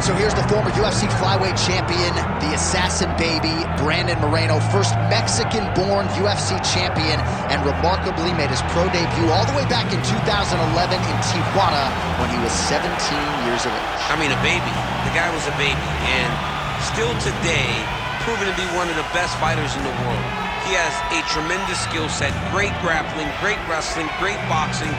So here's the former UFC flyweight champion, the assassin baby, Brandon Moreno, first Mexican-born UFC champion, and remarkably made his pro debut all the way back in 2011 in Tijuana when he was 17 years of age. I mean, a baby. The guy was a baby, and still today, proven to be one of the best fighters in the world. He has a tremendous skill set, great grappling, great wrestling, great boxing,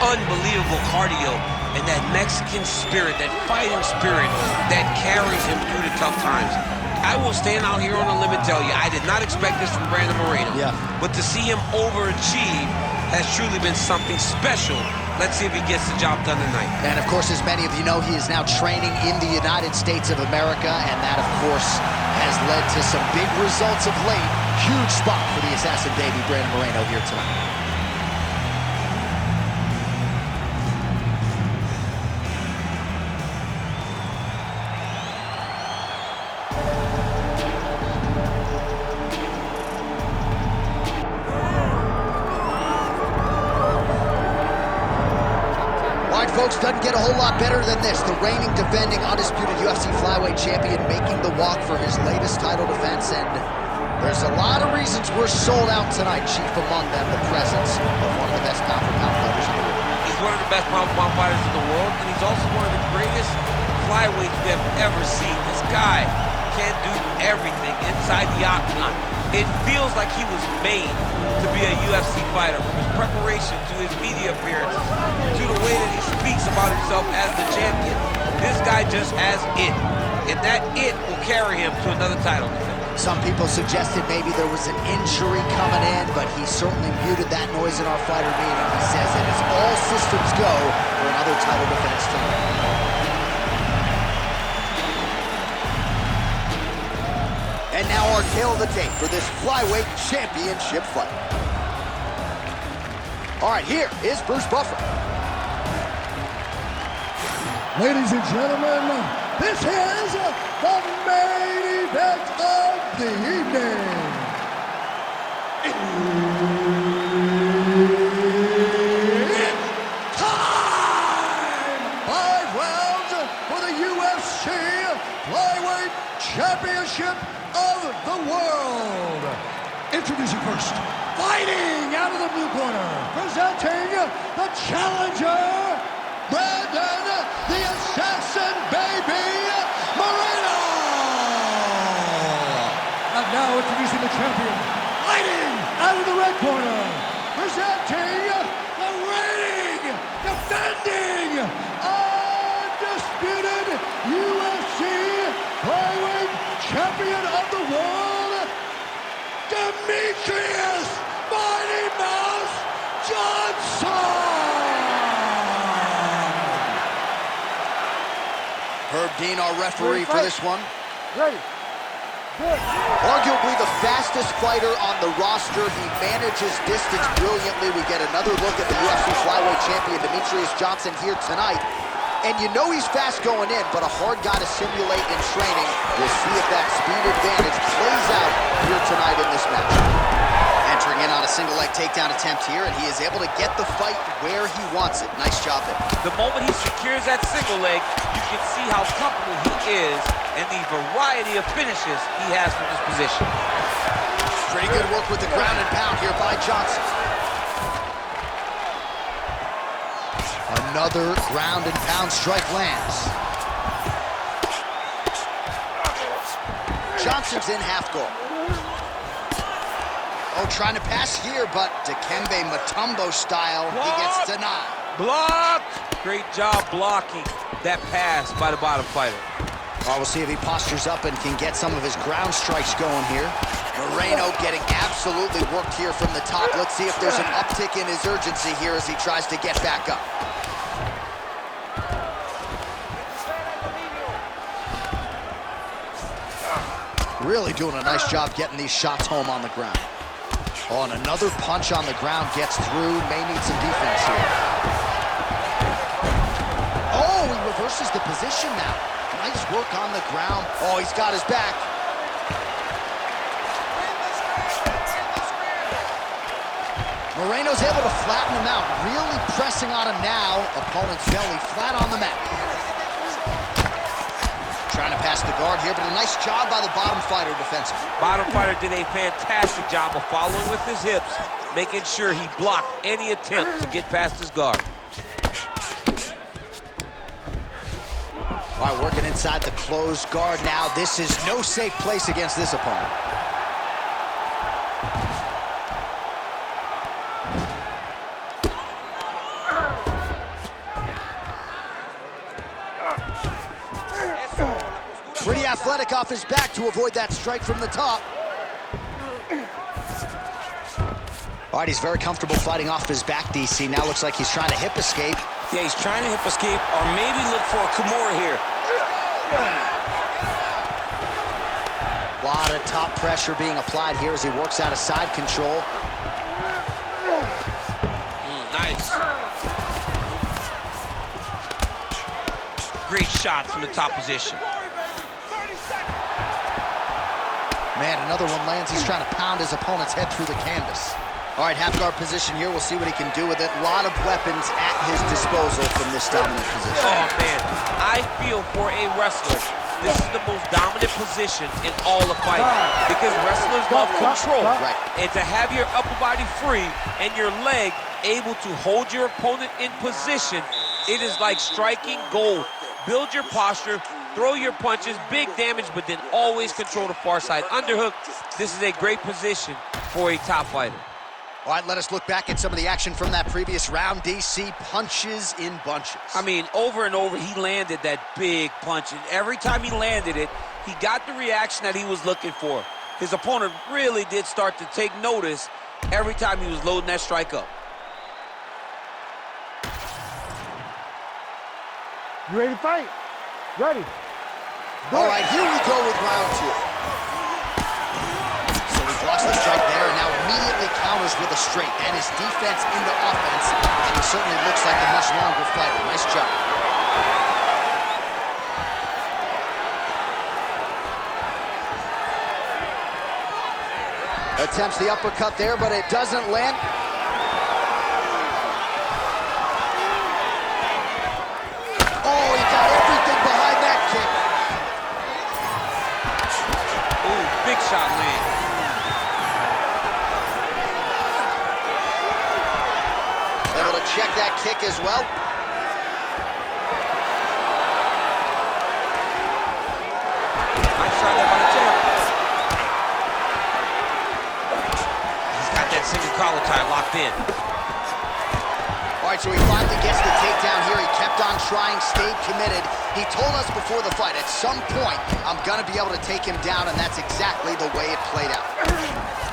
unbelievable cardio, and that Mexican spirit, that fighting spirit that carries him through the tough times. I will stand out here on a limb and tell you, I did not expect this from Brandon Moreno. Yeah. But to see him overachieve has truly been something special. Let's see if he gets the job done tonight. And of course, as many of you know, he is now training in the United States of America, and that, of course, has led to some big results of late. Huge spot for the assassin baby, Brandon Moreno, here tonight. Folks, doesn't get a whole lot better than this. The reigning, defending, undisputed UFC flyweight champion making the walk for his latest title defense, and there's a lot of reasons we're sold out tonight, chief among them the presence of one of the best pound-for-pound fighters in the world. He's one of the best pound-for-pound fighters in the world, and he's also one of the greatest flyweights we have ever seen. This guy can do everything inside the octagon. It feels like he was made to be a UFC fighter, from his preparation to his media appearances, to the way that he speaks about himself as the champion. This guy just has it, and that it will carry him to another title defense. Some people suggested maybe there was an injury coming in, but he certainly muted that noise in our fighter meeting. He says it is all systems go for another title defense tonight. And now our tale of the tape for this flyweight championship fight. All right, here is Bruce Buffer. Ladies and gentlemen, this is the main event of the evening. It's time! 5 rounds for the UFC Flyweight Championship of the world. Introducing first, fighting out of the blue corner, presenting the challenger, Brandon the Assassin Baby Moreno. And now introducing the champion, fighting out of the red corner, presenting the reigning, defending, undisputed UFC Flyweight Champion of the world, Demetrious Mighty Mouse Johnson! Herb Dean, our referee for this one. Ready. Good. Arguably the fastest fighter on the roster. He manages distance brilliantly. We get another look at the UFC Flyweight Champion, Demetrious Johnson, here tonight. And you know he's fast going in, but a hard guy to simulate in training. We'll see if that speed advantage plays out here tonight in this match. Entering in on a single leg takedown attempt here, and he is able to get the fight where he wants it. Nice job there. The moment he secures that single leg, you can see how comfortable he is and the variety of finishes he has from this position. Pretty good work with the ground and pound here by Johnson. Another ground and pound strike lands. Johnson's in half guard. Oh, trying to pass here, but Dikembe Mutombo style, he gets denied. Blocked! Great job blocking that pass by the bottom fighter. Well, we'll see if he postures up and can get some of his ground strikes going here. Moreno getting absolutely worked here from the top. Let's see if there's an uptick in his urgency here as he tries to get back up. Really doing a nice job getting these shots home on the ground. Oh, and another punch on the ground gets through. May need some defense here. Oh, he reverses the position now. Nice work on the ground. Oh, he's got his back. Moreno's able to flatten him out. Really pressing on him now. Opponent's belly flat on the mat. Trying to pass the guard here, but a nice job by the bottom fighter defensively. Bottom fighter did a fantastic job of following with his hips, making sure he blocked any attempt to get past his guard. All right, working inside the closed guard now. This is no safe place against this opponent. Pretty athletic off his back to avoid that strike from the top. All right, he's very comfortable fighting off his back, DC. Now looks like he's trying to hip escape. Yeah, he's trying to hip escape or maybe look for a Kimura here. A lot of top pressure being applied here as he works out of side control. Nice. Great shot from the top position. Man, another one lands. He's trying to pound his opponent's head through the canvas. All right, half guard position here. We'll see what he can do with it. A lot of weapons at his disposal from this dominant position. Oh, man. I feel for a wrestler, this is the most dominant position in all of fighting because wrestlers love control. Right. And to have your upper body free and your leg able to hold your opponent in position, it is like striking gold. Build your posture, throw your punches, big damage, but then always control the far side underhook. This is a great position for a top fighter. All right, let us look back at some of the action from that previous round. DC punches in bunches. I mean, over and over, he landed that big punch, and every time he landed it, he got the reaction that he was looking for. His opponent really did start to take notice every time he was loading that strike up. You ready to fight? Ready. All right, here we go with round two. So he blocks the strike there and now immediately counters with a straight. And his defense into offense, and he certainly looks like a much longer fighter. Nice job. Attempts the uppercut there, but it doesn't land. Oh, he got everything behind that kick. Ooh, big shot land. Able to check that kick as well. Nice shot there by the champ. He's got that single collar tie locked in. All right, so he finally gets the takedown here. He kept on trying, stayed committed. He told us before the fight, at some point, I'm gonna be able to take him down, and that's exactly the way it played out.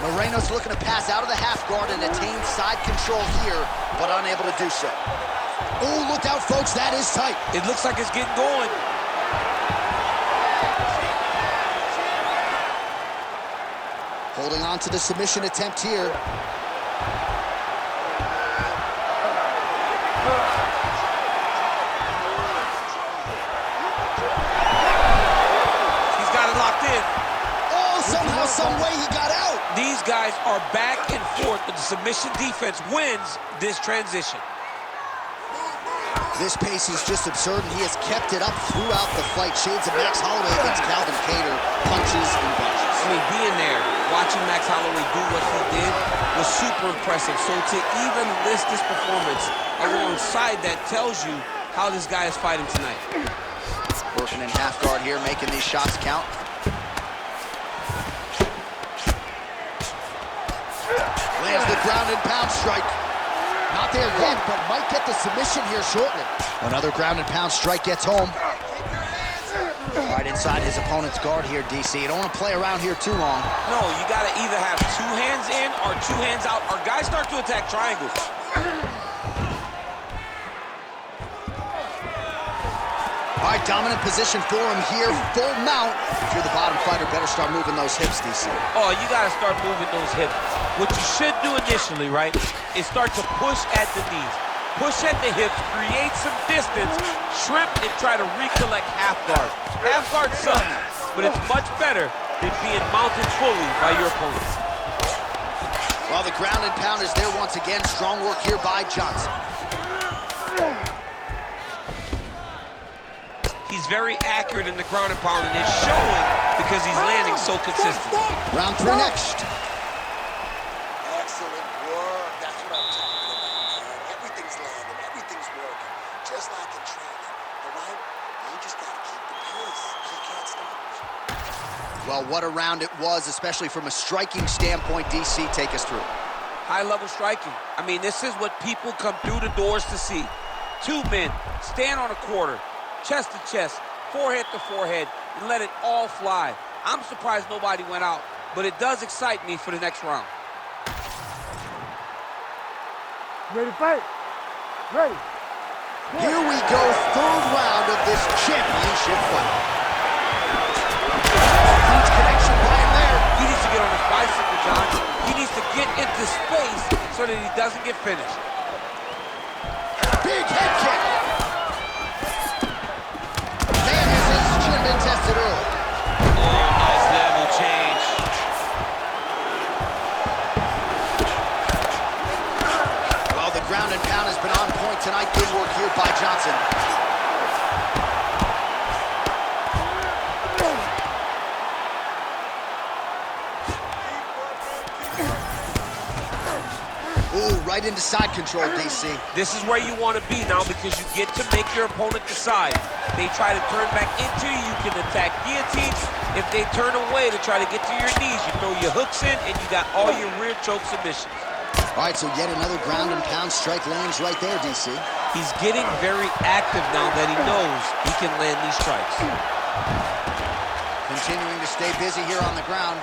Moreno's looking to pass out of the half guard and attain side control here, but unable to do so. Oh, look out, folks, that is tight. It looks like it's getting going. Holding on to the submission attempt here. He's got it locked in. Oh, somehow, some way he got out. These guys are back and forth, but the submission defense wins this transition. This pace is just absurd, and he has kept it up throughout the fight. Shades of Max Holloway against Calvin Kattar, punches and bunches. I mean, being there, watching Max Holloway do what he did was super impressive. So to even list this performance alongside that tells you how this guy is fighting tonight. Working in half guard here, making these shots count. Lands the ground and pound strike. Not there yet, but might get the submission here shortly. Another ground and pound strike gets home. Right inside his opponent's guard here, DC. You don't want to play around here too long. No, you got to either have two hands in or two hands out, or guys start to attack triangles. All right, dominant position for him here, full mount. If you're the bottom fighter, better start moving those hips, DC. Oh, you got to start moving those hips. What you should do initially, right, is start to push at the knees. Push at the hips, create some distance, shrimp, and try to recollect half guard. Half guard sucks, but it's much better than being mounted fully by your opponent. Well, the ground and pound is there once again. Strong work here by Johnson. He's very accurate in the ground and pound, and it's showing because he's landing so consistently. Round 3 next. Excellent work. That's what I'm talking about, man. Everything's landing. Everything's working. Just like in training, all right? You just got to keep the pace. He can't stop us. Well, what a round it was, especially from a striking standpoint. DC, take us through. High-level striking. I mean, this is what people come through the doors to see. 2 men stand on a quarter, chest to chest, forehead to forehead, and let it all fly. I'm surprised nobody went out, but it does excite me for the next round. Ready to fight? Ready. Here we go, 3rd round of this championship fight. Huge connection by him there. He needs to get on his bicycle, John. He needs to get into space so that he doesn't get finished. Big head kick. Man has his chin been tested early. Oh, nice level change. Well, the ground and pound has been on point tonight. Good work here by Johnson. Ooh, right into side control, DC. This is where you want to be now because you get to make your opponent decide. They try to turn back into you, you can attack guillotines. If they turn away to try to get to your knees, you throw your hooks in and you got all your rear choke submissions. All right, so yet another ground and pound strike lands right there, DC. He's getting very active now that he knows he can land these strikes. Continuing to stay busy here on the ground.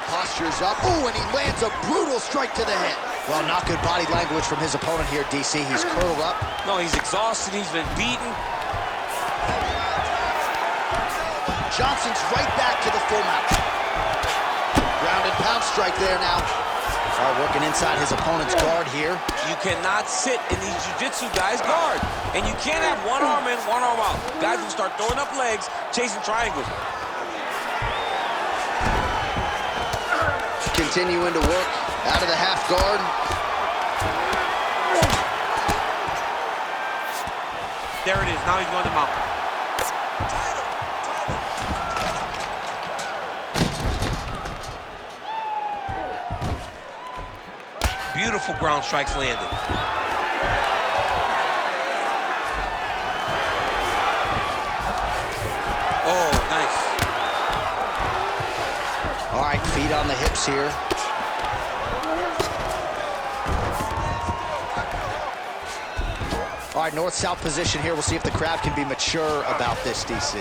Posture's up. Ooh, and he lands a brutal strike to the head. Well, not good body language from his opponent here, DC. He's curled up. No, he's exhausted. He's been beaten. Johnson's right back to the full mount. Ground and pound strike there now. All right, working inside his opponent's guard here. You cannot sit in these jiu-jitsu guys' guard. And you can't have one arm in, one arm out. Guys will start throwing up legs, chasing triangles. Continuing to work out of the half guard. There it is. Now he's going to mount. Beautiful ground strikes landed. Oh, nice. All right, feet on the hips here. All right, north-south position here. We'll see if the crowd can be mature about this, DC.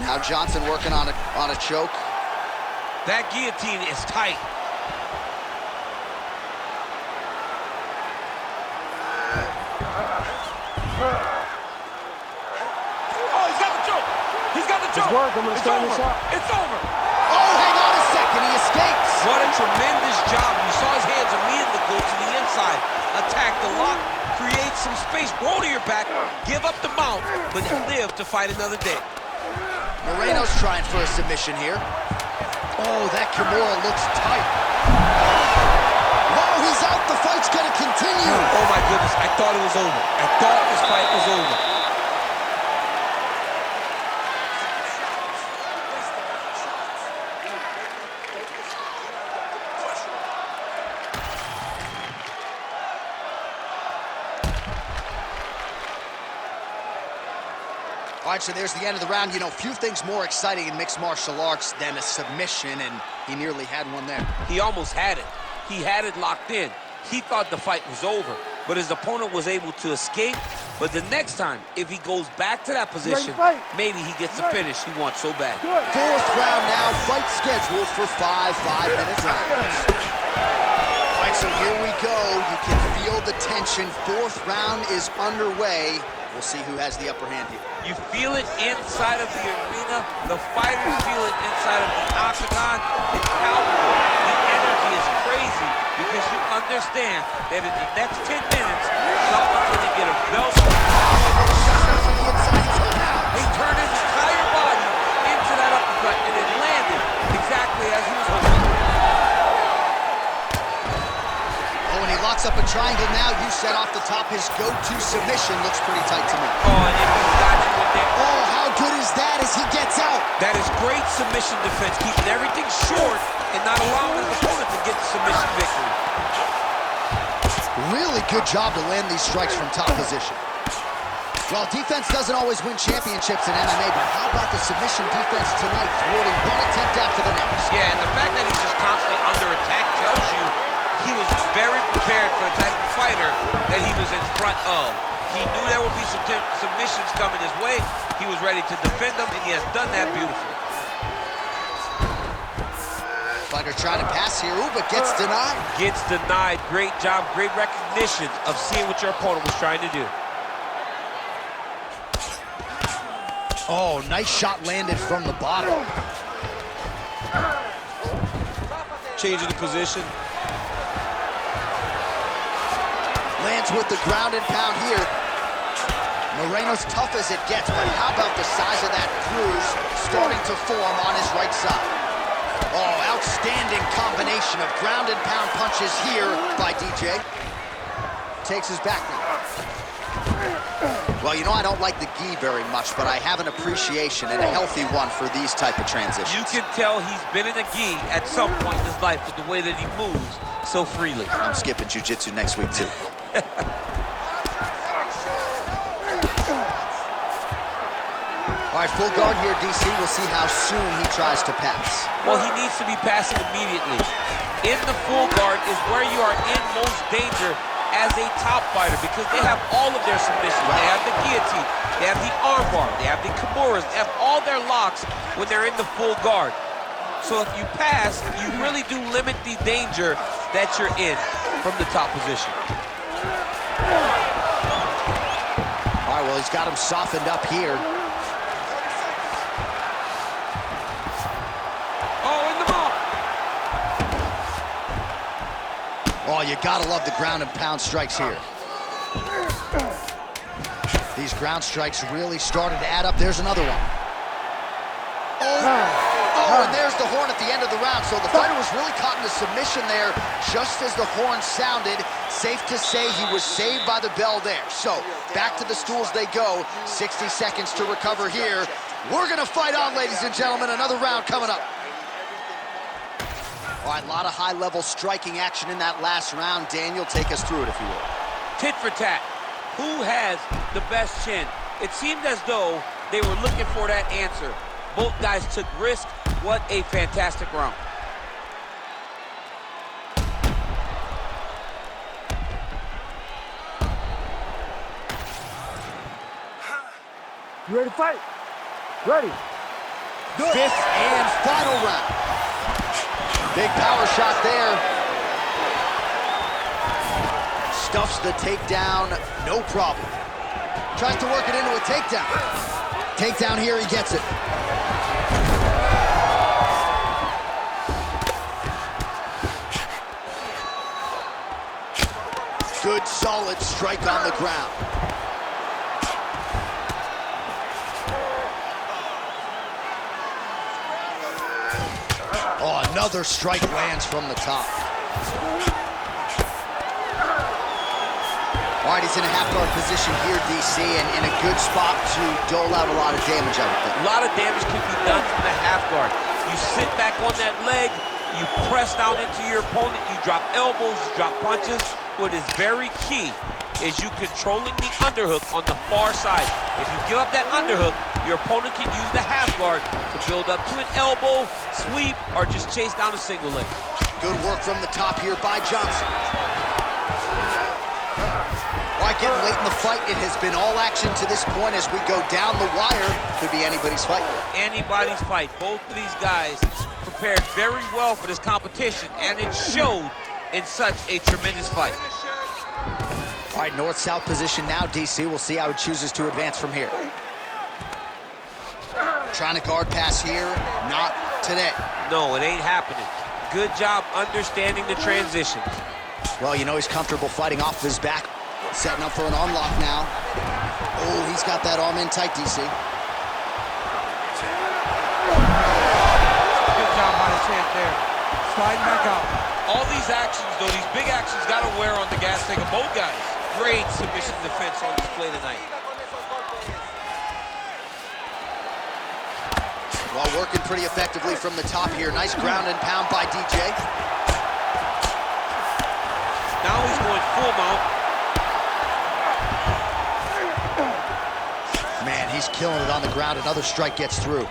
Now Johnson working on a choke. That guillotine is tight. Oh, he's got the choke. He's got the choke. It's work. I'm gonna stand this up. It's over. Oh, hang on a second. He escapes. What a tremendous job. You saw his hands immediately go to the inside. Attack the lock. Create some space. Roll to your back. Give up the mount. But live to fight another day. Moreno's trying for a submission here. Oh, that Kimura looks tight. Whoa, he's out. The fight's going to continue. Oh, my goodness. I thought it was over. I thought this fight was over. All right, so there's the end of the round. You know, few things more exciting in mixed martial arts than a submission, and he nearly had one there. He almost had it. He had it locked in. He thought the fight was over, but his opponent was able to escape. But the next time, if he goes back to that position, maybe he gets the finish he wants so bad. 4th round now, fight scheduled for 5-minute rounds. All right, so here we go. You can feel the tension. 4th round is underway. We'll see who has the upper hand here. You feel it inside of the arena. The fighters feel it inside of the octagon. It's palpable. The energy is crazy because you understand that in the next 10 minutes, someone's going to get a belt. He turned his entire body into that uppercut, and it landed exactly as he was hoping. Oh, and he locks up a triangle now. You set off the top. His go-to submission looks pretty tight to me. Oh, and if he's got you with that. Oh, how good is that as he gets out? That is great submission defense, keeping everything short and not allowing his opponent to get the submission victory. Really good job to land these strikes from top position. Well, defense doesn't always win championships in MMA, but how about the submission defense tonight, thwarting one attempt after the next? Yeah, and the fact that he's just constantly under attack tells you he was very prepared for the type of fighter that he was in front of. He knew there would be some submissions coming his way. He was ready to defend them, and he has done that beautifully. Fighter trying to pass here, ooh, but gets denied. Gets denied. Great job, great recognition of seeing what your opponent was trying to do. Oh, nice shot landed from the bottom. Changing the position. Lands with the ground and pound here. Moreno's tough as it gets, but how about the size of that bruise starting to form on his right side? Oh, outstanding combination of ground and pound punches here by DJ. Takes his back knee. Well, you know, I don't like the gi very much, but I have an appreciation and a healthy one for these type of transitions. You can tell he's been in a gi at some point in his life with the way that he moves so freely. I'm skipping jiu-jitsu next week, too. All right, full guard here, DC. We'll see how soon he tries to pass. Well, he needs to be passing immediately. In the full guard is where you are in most danger as a top fighter, because they have all of their submissions. They have the guillotine, they have the armbar, they have the kimuras, they have all their locks when they're in the full guard. So if you pass, you really do limit the danger that you're in from the top position. All right, well, he's got him softened up here. Oh, you gotta love the ground and pound strikes here. These ground strikes really started to add up. There's another one. Oh, and there's the horn at the end of the round. So the fighter was really caught in the submission there just as the horn sounded. Safe to say he was saved by the bell there. So back to the stools they go. 60 seconds to recover here. We're gonna fight on, ladies and gentlemen. Another round coming up. All right, a lot of high-level striking action in that last round. Daniel, take us through it, if you will. Tit for tat. Who has the best chin? It seemed as though they were looking for that answer. Both guys took risk. What a fantastic round. You ready to fight? Ready. Fifth and final round. Big power shot there. Stuffs the takedown, no problem. Tries to work it into a takedown. Takedown here, he gets it. Good, solid strike on the ground. Oh, another strike lands from the top. All right, he's in a half-guard position here, DC, and in a good spot to dole out a lot of damage, I would think. A lot of damage can be done from the half guard. You sit back on that leg, you press down into your opponent, you drop elbows, you drop punches. What is very key is you controlling the underhook on the far side. If you give up that underhook, your opponent can use the half guard to build up to an elbow, sweep, or just chase down a single leg. Good work from the top here by Johnson. All right, getting late in the fight, it has been all action to this point as we go down the wire. Could be anybody's fight. Anybody's fight. Both of these guys prepared very well for this competition, and it showed in such a tremendous fight. All right, north-south position now, DC. We'll see how he chooses to advance from here. Trying to guard pass here, not today. No, it ain't happening. Good job understanding the transitions. Well, you know he's comfortable fighting off his back. Setting up for an arm lock now. Oh, he's got that arm in tight, DC. Good job by the champ there. sliding back out. All these actions, though, these big actions got to wear on the gas tank of both guys. Great submission defense on display tonight. Well, working pretty effectively from the top here. Nice ground and pound by DJ. Now he's going full mount. Man, he's killing it on the ground. Another strike gets through.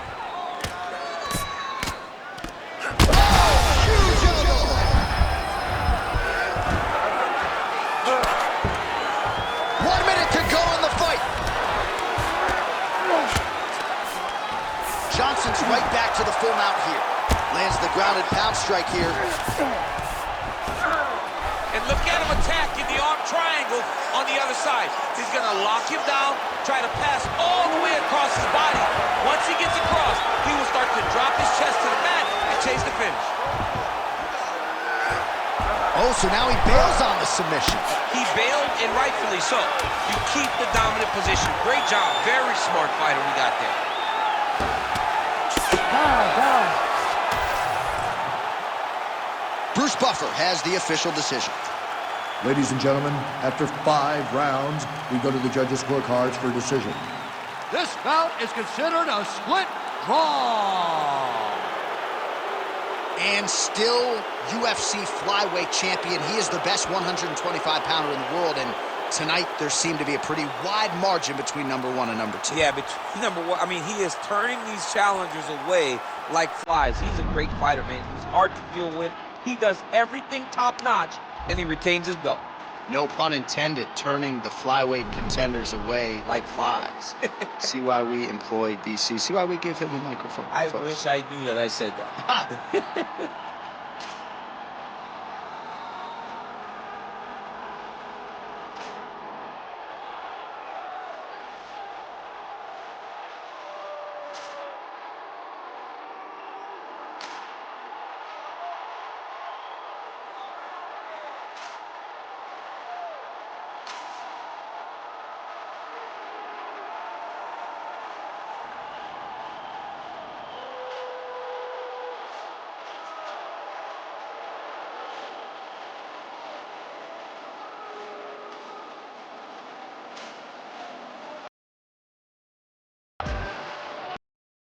Johnson's right back to the full mount here. Lands the grounded pound strike here. And look at him attack in the arm triangle on the other side. He's going to lock him down, try to pass all the way across his body. Once he gets across, he will start to drop his chest to the mat and chase the finish. Oh, so now he bails on the submission. He bailed, and rightfully so. You keep the dominant position. Great job. Very smart fighter we got there. Bruce Buffer has the official decision. Ladies and gentlemen, after 5 rounds, we go to the judges' scorecards for a decision. This bout is considered a split draw. And still UFC flyweight champion. He is the best 125-pounder in the world, and tonight there seemed to be a pretty wide margin between number 1 and number 2. Yeah, between number 1, I mean, he is turning these challengers away like flies. He's a great fighter, man. He's hard to deal with. He does everything top-notch, and he retains his belt. No pun intended, turning the flyweight contenders away like flies. See why we employ DC. See why we give him a microphone. I wish I knew that I said that.